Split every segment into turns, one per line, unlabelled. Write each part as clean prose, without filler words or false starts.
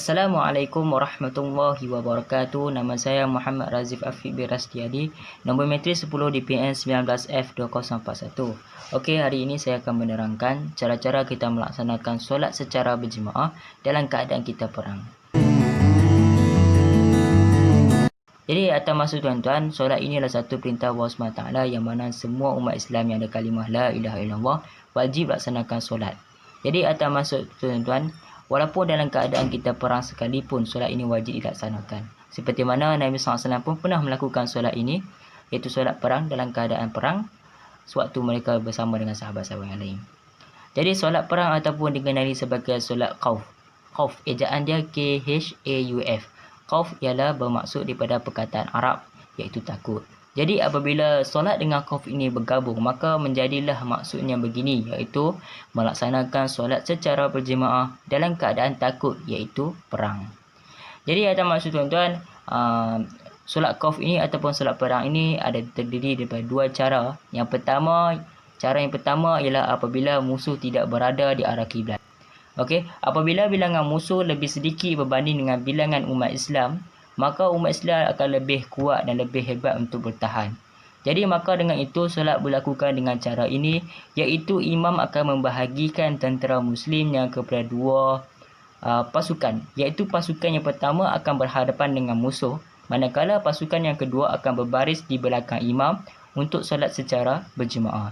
Assalamualaikum warahmatullahi wabarakatuh. Nama saya Muhammad Razif Afiq bin Rasdiadi. Nombor metrik 10 DPN 19F2041. Okey, hari ini saya akan menerangkan cara-cara kita melaksanakan solat secara berjemaah dalam keadaan kita perang. Jadi atas maksud tuan-tuan, solat ini adalah satu perintah Allah SWT yang mana semua umat Islam yang ada kalimah la ilaha illallah wajib laksanakan solat. Jadi atas maksud tuan-tuan, walaupun dalam keadaan kita perang sekalipun, solat ini wajib dilaksanakan. Seperti mana Nabi SAW pun pernah melakukan solat ini, iaitu solat perang dalam keadaan perang, sewaktu mereka bersama dengan sahabat-sahabat yang lain. Jadi solat perang ataupun dikenali sebagai solat khauf. Khauf, ejaan dia Khauf. Khauf ialah bermaksud daripada perkataan Arab, iaitu takut. Jadi apabila solat dengan khauf ini bergabung, maka menjadilah maksudnya begini, iaitu melaksanakan solat secara berjemaah dalam keadaan takut, iaitu perang. Jadi ada maksud tuan-tuan, solat khauf ini ataupun solat perang ini ada terdiri daripada dua cara. Cara yang pertama ialah apabila musuh tidak berada di arah kiblat. Okey, apabila bilangan musuh lebih sedikit berbanding dengan bilangan umat Islam, maka umat Islam akan lebih kuat dan lebih hebat untuk bertahan. Jadi maka dengan itu solat dilakukan dengan cara ini, iaitu imam akan membahagikan tentera muslim yang kepada dua pasukan, iaitu pasukan yang pertama akan berhadapan dengan musuh, manakala pasukan yang kedua akan berbaris di belakang imam untuk solat secara berjemaah.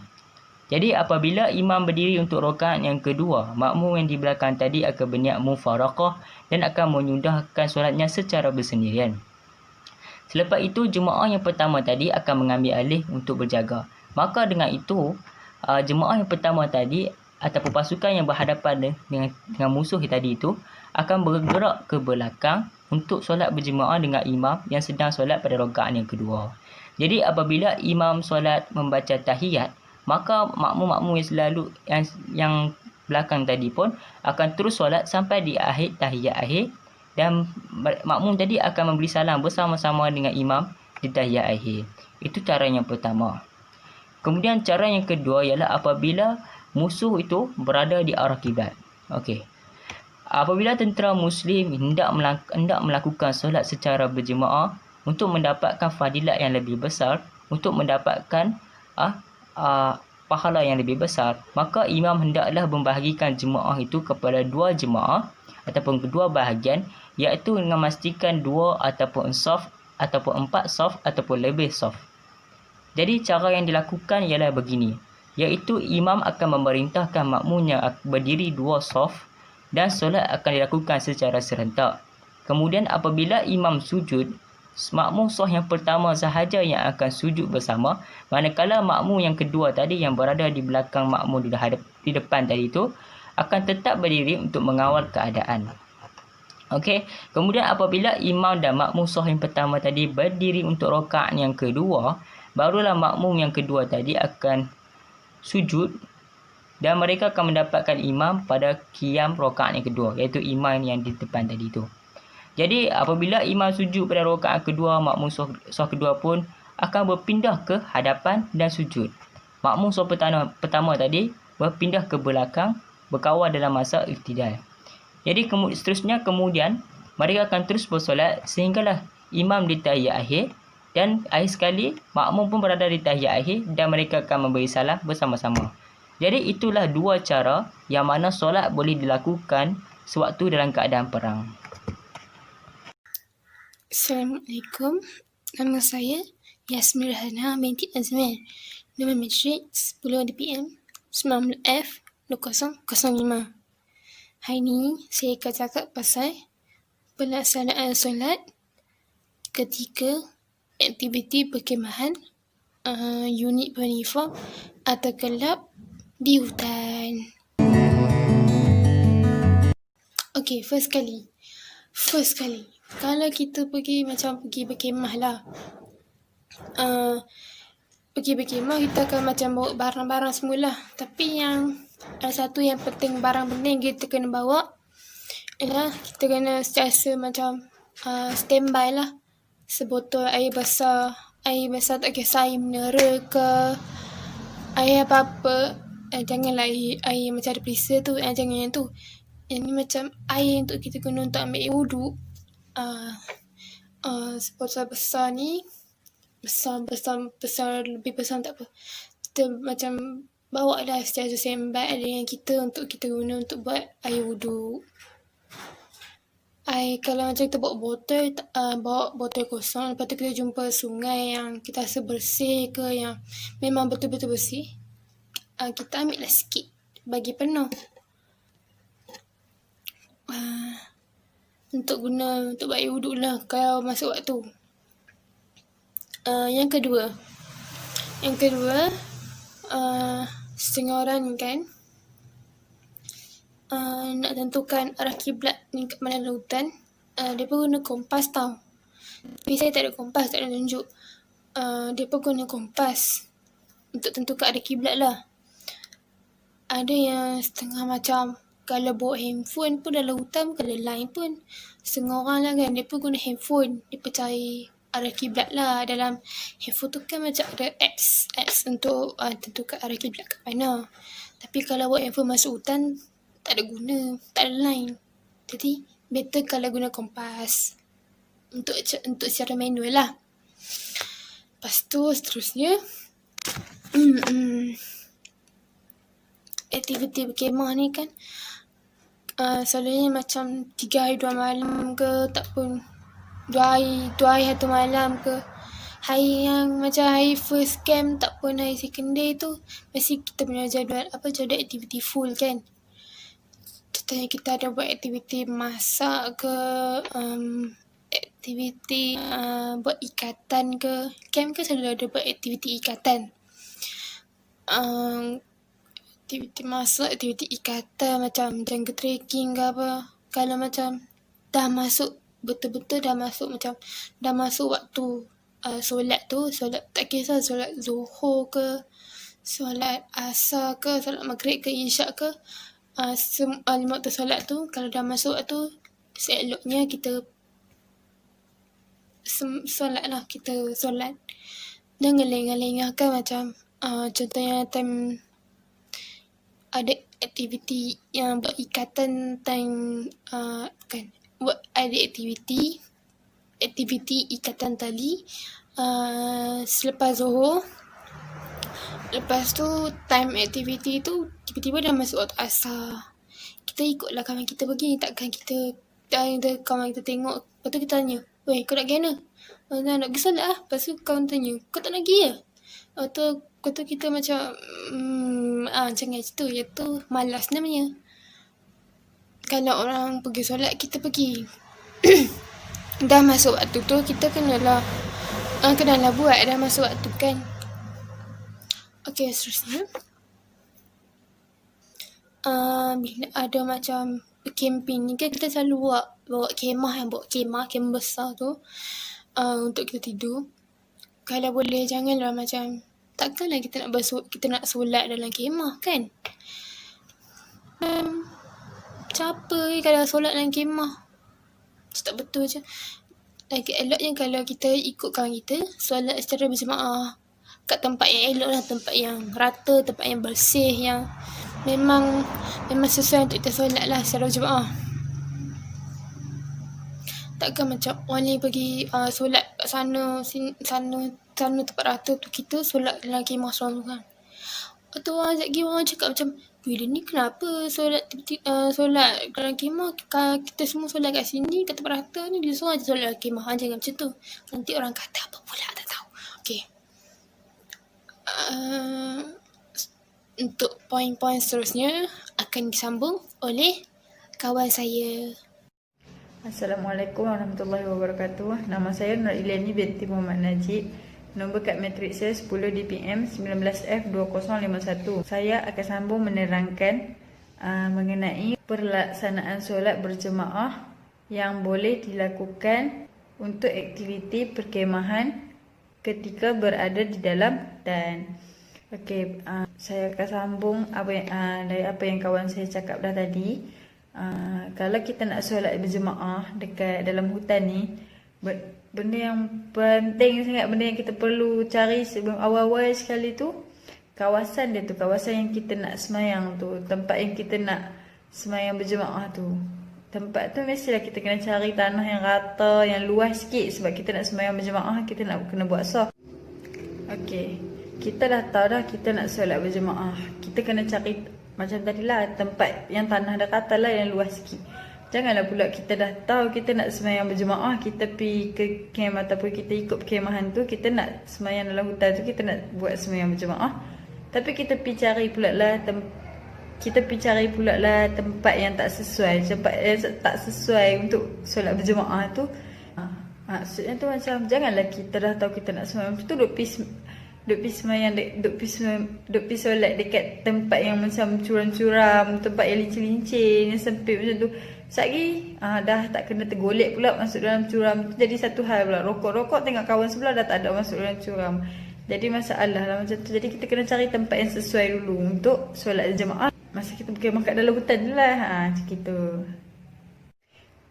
Jadi apabila imam berdiri untuk rakaat yang kedua, makmum yang di belakang tadi akan berniat mufaraqah dan akan menyudahkan solatnya secara bersendirian. Selepas itu jemaah yang pertama tadi akan mengambil alih untuk berjaga. Maka dengan itu jemaah yang pertama tadi ataupun pasukan yang berhadapan dengan musuh tadi itu akan bergerak ke belakang untuk solat berjemaah dengan imam yang sedang solat pada rakaat yang kedua. Jadi apabila imam solat membaca tahiyat, maka makmum-makmum yang selalu yang belakang tadi pun akan terus solat sampai di akhir tahiyat akhir, dan makmum tadi akan memberi salam bersama-sama dengan imam di tahiyat akhir. Itu cara yang pertama. Kemudian cara yang kedua ialah apabila musuh itu berada di arah kiblat. Okey. Apabila tentera muslim hendak melakukan solat secara berjemaah untuk mendapatkan fadilat yang lebih besar, untuk mendapatkan pahala yang lebih besar, maka imam hendaklah membahagikan jemaah itu kepada dua jemaah ataupun kedua bahagian, iaitu dengan memastikan dua ataupun saf ataupun empat saf ataupun lebih saf. Jadi cara yang dilakukan ialah begini, iaitu imam akan memerintahkan makmumnya berdiri dua saf dan solat akan dilakukan secara serentak. Kemudian apabila imam sujud, makmum saf yang pertama sahaja yang akan sujud bersama, manakala makmum yang kedua tadi yang berada di belakang makmum di depan tadi itu akan tetap berdiri untuk mengawal keadaan. Okey, kemudian apabila imam dan makmum saf yang pertama tadi berdiri untuk rakaat yang kedua, barulah makmum yang kedua tadi akan sujud dan mereka akan mendapatkan imam pada qiyam rakaat yang kedua, iaitu imam yang di depan tadi itu. Jadi apabila imam sujud pada rakaat kedua, makmum saf kedua pun akan berpindah ke hadapan dan sujud. Makmum saf pertama tadi berpindah ke belakang, berkawal dalam masa iftidal. Jadi seterusnya kemudian mereka akan terus bersolat sehinggalah imam di tahiyat akhir, dan akhir sekali makmum pun berada di tahiyat akhir dan mereka akan memberi salam bersama-sama. Jadi itulah dua cara yang mana solat boleh dilakukan sewaktu dalam keadaan perang.
Assalamualaikum. Nama saya Yasmin Rahana binti Azmir. Nombor metrik 10 DPM 19F2005. Hari ini saya akan cakap pasal pelaksanaan solat ketika aktiviti perkhemahan unit beruniform atau kelab di hutan. Okey, first kali. Kalau kita pergi berkhemah lah. Pergi berkhemah kita akan macam bawa barang-barang semula. Tapi yang ada satu yang penting, barang penting kita kena bawa ialah kita kena sentiasa macam standby lah. Sebotol air besar tak kisah air mineral ke air apa-apa. Janganlah air macam ada perisa tu, jangan yang tu. Yang ni macam air untuk kita guna untuk ambil air wuduk. Sebotol besar ni, besar lebih besar tak apa. Kita macam bawa lah secara standby dengan kita untuk kita guna untuk buat air wuduk. Kalau macam kita bawa botol kosong, lepas tu kita jumpa sungai yang kita rasa bersih ke, yang memang betul-betul bersih, kita ambil lah sikit bagi penuh. Untuk guna untuk buat air wuduk lah kalau masuk waktu. Yang kedua, setengah orang ni kan nak tentukan arah kiblat ni kat mana lautan, dia pun guna kompas tau. Tapi saya tak ada kompas, tak ada tunjuk. Dia pun guna kompas untuk tentukan arah kiblat lah. Ada yang setengah macam kalau bawa handphone pun dalam hutan, kalau line pun setengah orang lah kan, dia pun guna handphone, dia pun cari arah kiblat lah. Dalam handphone tu kan macam ada apps untuk tentukan arah kiblat kat mana. Tapi kalau bawa handphone masuk hutan, tak ada guna, tak ada line. Jadi better kalau guna kompas untuk secara manual lah. Lepas tu seterusnya aktiviti berkemah ni kan selalunya macam 3 hari 2 malam ke, tak pun 2 hari 1 malam ke. Hari yang macam hari first camp tak pun hari second day tu mesti kita punya jadual aktiviti full kan. Contohnya kita ada buat aktiviti masak ke, aktiviti buat ikatan ke. Camp kan selalu ada buat aktiviti ikatan. Aktiviti masak, aktiviti ikatan macam jungle trekking ke apa. Kalau macam dah masuk betul-betul dah masuk waktu solat tu, solat tak kisah solat Zuhur ke, solat Asar ke, solat Maghrib ke, Isyak ke, 5 waktu solat tu kalau dah masuk waktu, seeloknya kita solat lah, kita solat dan lengah-lengahkan macam contohnya time ada aktiviti yang buat ikatan time ada aktiviti ikatan tali selepas Zuhur. Lepas tu time aktiviti tu tiba-tiba dah masuk waktu Asar. Kita ikutlah kawan kita pergi, takkan kita kawan kita tengok, lepas tu kita tanya, "Weh, kau nak pergi mana?" "Nak pergi solat lah." Lepas tu kawan tanya, "Kau tak nak pergi ke?" Lepas tu kita macam jangan situ, iaitu malas namanya. Kalau orang pergi solat, kita pergi. Dah masuk waktu tu, kita kenalah buat, dah masuk waktu kan. Okey, seterusnya bila ada macam camping ni kan, kita selalu bawa kemah besar tu untuk kita tidur. Kalau boleh janganlah macam, takkanlah kita nak solat dalam kemah kan. Macam apa kalau solat dalam kemah, tak betul je. Lagi eloknya kalau kita ikut kawan kita solat secara berjemaah kat tempat yang elok lah, tempat yang rata, tempat yang bersih, yang memang sesuai untuk kita solat lah secara berjemaah. Takkan macam orang ni pergi solat kat sana tempat rata tu, kita solat dalam kemah seorang-seorang. Lepas tu orang cakap macam, "Bila ni kenapa solat dalam kemah, kita semua solat kat sini kat tempat rata ni, dia seorang je solat dalam kemah." Jangan macam tu, nanti orang kata apa pula tak tahu. Okey, untuk poin-poin seterusnya akan disambung oleh kawan saya.
Assalamualaikum warahmatullahi wabarakatuh. Nama saya Nur Iliani binti Muhammad Najib. Nombor kad matrik saya 10 DPM 19F2051. Saya akan sambung menerangkan mengenai pelaksanaan solat berjemaah yang boleh dilakukan untuk aktiviti perkemahan ketika berada di dalam hutan. Okey, saya akan sambung dari apa yang kawan saya cakap dah tadi. Kalau kita nak solat berjemaah dekat dalam hutan ni, benda yang penting sangat, benda yang kita perlu cari sebelum awal-awal sekali tu, kawasan dia tu, kawasan yang kita nak semayang tu, tempat yang kita nak semayang berjemaah tu. Tempat tu mestilah kita kena cari tanah yang rata, yang luas sikit. Sebab kita nak semayang berjemaah, kita nak kena buat saf. Okey, kita dah tahu dah kita nak solat berjemaah. Kita kena cari macam tadilah, tempat yang tanah dah rata lah, yang luas sikit. Janganlah pula kita dah tahu kita nak semayang berjemaah, kita pergi ke kem ataupun kita ikut perkemahan tu, kita nak semayang dalam hutan tu, kita nak buat semayang berjemaah. Tapi kita pergi cari pula lah tempat yang tak sesuai, tempat yang tak sesuai untuk solat berjemaah tu. Maksudnya tu macam janganlah kita dah tahu kita nak semayang tu duk pergi solat dekat tempat yang macam curam-curam, tempat yang lincin-lincin, yang sempit macam tu. Sekali dah tak kena tergolek pula masuk dalam curam tu, jadi satu hal pula. Rokok-rokok tengok kawan sebelah dah tak ada masuk dalam curam. Jadi masalah lah macam tu. Jadi kita kena cari tempat yang sesuai dulu untuk solat jemaah. Masa kita berkemah kat dalam hutan je lah. Macam gitu.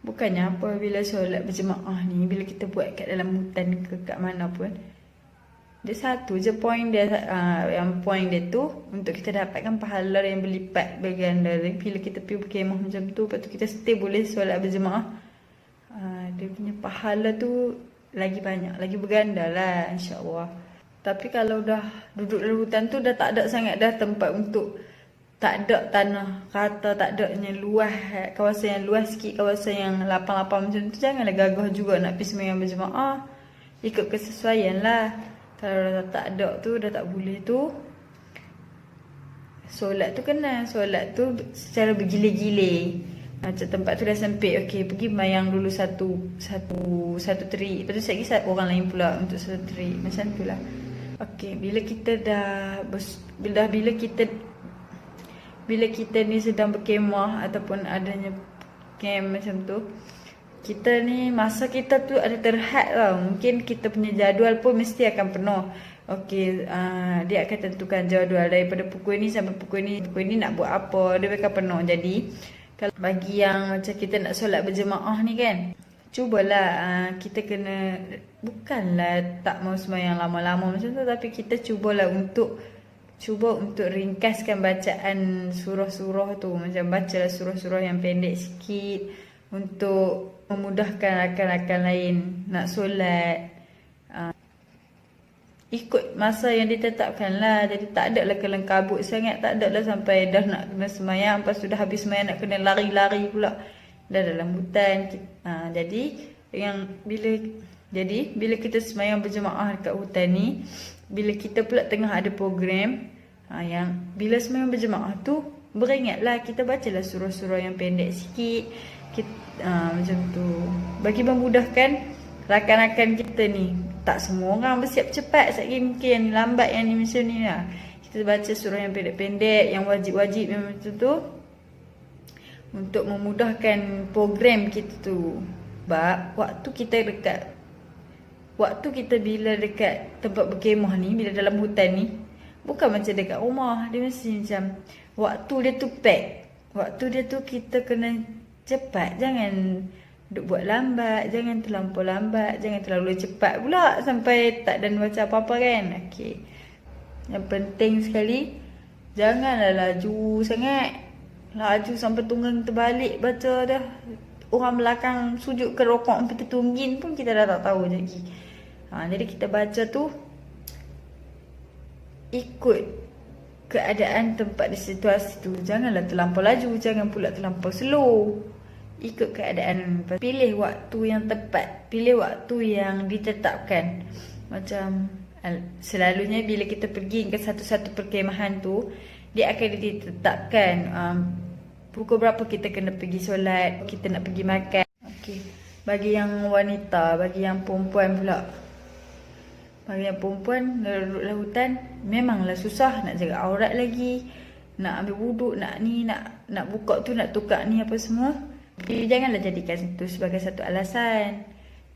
Bukannya apa bila solat berjemaah ni, bila kita buat kat dalam hutan ke kat mana pun, dia satu je point dia, yang point dia tu untuk kita dapatkan pahala yang berlipat berganda. Bila kita pergi berkemah macam tu, lepas tu kita stay boleh solat berjemaah, dia punya pahala tu lagi banyak, lagi berganda lah, insyaAllah. Tapi kalau dah duduk dalam hutan tu, dah tak ada sangat dah tempat untuk, tak ada tanah rata, tak ada yang luas, kawasan yang luas sikit, kawasan yang lapang-lapang macam tu, janganlah gagah juga nak pergi semayang berjemaah. Ikut kesesuaian lah. Kalau dah tak ada tu, dah tak boleh tu, solat tu kena, solat tu secara bergilir-gilir. Macam tempat tu dah sempit, okey, pergi mayang dulu satu terik, lepas tu sekali orang lain pula untuk satu terik, macam tu lah. Okey, bila kita ni sedang berkemah ataupun adanya camp macam tu, kita ni masa kita tu ada terhad tau. Mungkin kita punya jadual pun mesti akan penuh. Okey, dia akan tentukan jadual daripada pukul ni sampai pukul ni nak buat apa, dia akan penuh. Jadi kalau bagi yang macam kita nak solat berjemaah ni kan, cubalah kita kena, bukanlah tak mau semayang lama-lama macam tu, tapi kita cuba untuk ringkaskan bacaan surah-surah tu. Macam bacalah surah-surah yang pendek sikit untuk memudahkan rakan-rakan lain nak solat. Ikut masa yang ditetapkan lah. Jadi tak ada lah kelang kabut sangat, tak ada lah sampai dah nak kena semayang, lepas tu dah habis semayang nak kena lari-lari pula dah dalam hutan. Jadi bila kita semayang berjemaah dekat hutan ni, bila kita pula tengah ada program, yang bila semayang berjemaah tu, beringatlah kita bacalah surah-surah yang pendek sikit, macam tu, bagi memudahkan rakan-rakan kita ni. Tak semua orang bersiap cepat, sekali mungkin yang lambat, yang ni macam ni lah. Kita baca surah yang pendek-pendek, yang wajib-wajib memang macam tu, untuk memudahkan program kita tu. Sebab waktu kita bila dekat tempat berkemah ni, bila dalam hutan ni, bukan macam dekat rumah. Dia mesti macam waktu dia tu pack. Waktu dia tu kita kena cepat. Jangan duk buat lambat, jangan terlampau lambat, jangan terlalu cepat pula sampai tak dan baca apa-apa kan. Okey. Yang penting sekali, janganlah laju sangat. Laju sampai tunggang terbalik baca dah. Orang belakang sujud ke rokok sampai tertunggin pun kita dah tak tahu lagi. Jadi kita baca tu ikut keadaan tempat di situasi tu. Janganlah terlampau laju, jangan pula terlampau slow. Ikut keadaan. Pilih waktu yang tepat, pilih waktu yang ditetapkan. Macam selalunya bila kita pergi ke satu-satu perkemahan tu, dia akan ditetapkan pukul berapa kita kena pergi solat, kita nak pergi makan. Okey. Bagi yang wanita, bagi yang perempuan pula, bagi yang perempuan duduk dalam hutan, memanglah susah nak jaga aurat lagi, nak ambil wuduk, nak buka tu, nak tukar ni apa semua. Tapi janganlah jadikan itu sebagai satu alasan.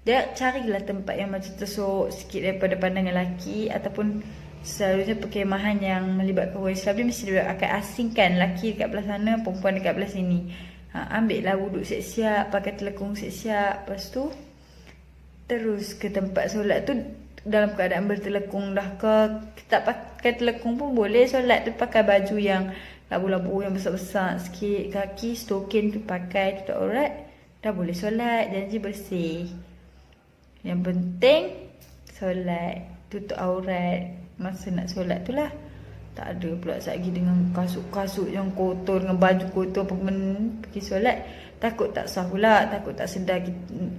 Dia carilah tempat yang macam tersorok sikit daripada pandangan lelaki, ataupun selalunya perkemahan yang melibatkan orang Islam, dia mesti dia akan asingkan lelaki dekat belah sana, perempuan dekat belah sini. Ambillah wuduk siap-siap, pakai telekung siap-siap, lepas tu terus ke tempat solat tu dalam keadaan bertelekung dah ke. Tak pakai telekung pun boleh solat tu, pakai baju yang labu-labu yang besar-besar sikit, kaki stokin tu pakai tutup aurat, dah boleh solat, janji bersih. Yang penting solat, tutup aurat masa nak solat tu lah. Tak ada pula lagi dengan kasut-kasut yang kotor, dengan baju kotor pergi solat. Takut tak sah pula, takut tak sedar,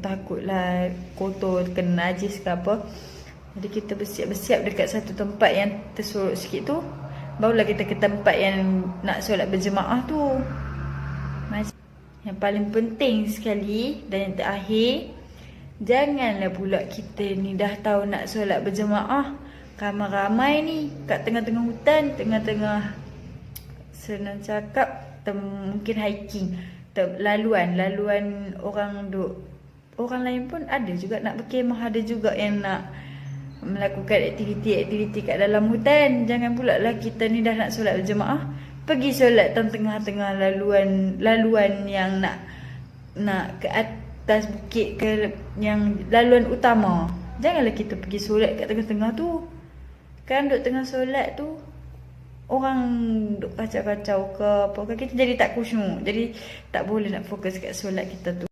takutlah kotor, kena najis ke apa. Jadi kita bersiap-bersiap dekat satu tempat yang tersorok sikit tu, barulah kita ke tempat yang nak solat berjemaah tu. Yang paling penting sekali dan yang terakhir, janganlah pula kita ni dah tahu nak solat berjemaah, ramai-ramai ni kat tengah-tengah hutan, tengah-tengah senang cakap mungkin hiking, laluan orang duk, orang lain pun ada juga nak berkemah, ada juga yang nak melakukan aktiviti kat dalam hutan. Jangan pula lah kita ni dah nak solat berjemaah, pergi solat tengah-tengah laluan yang nak ke atas bukit, ke yang laluan utama. Janganlah kita pergi solat kat tengah-tengah tu. Kan duk tengah solat tu orang duk kacau-kacau ke apa ke, kita jadi tak khusyuk. Jadi tak boleh nak fokus kat solat kita tu.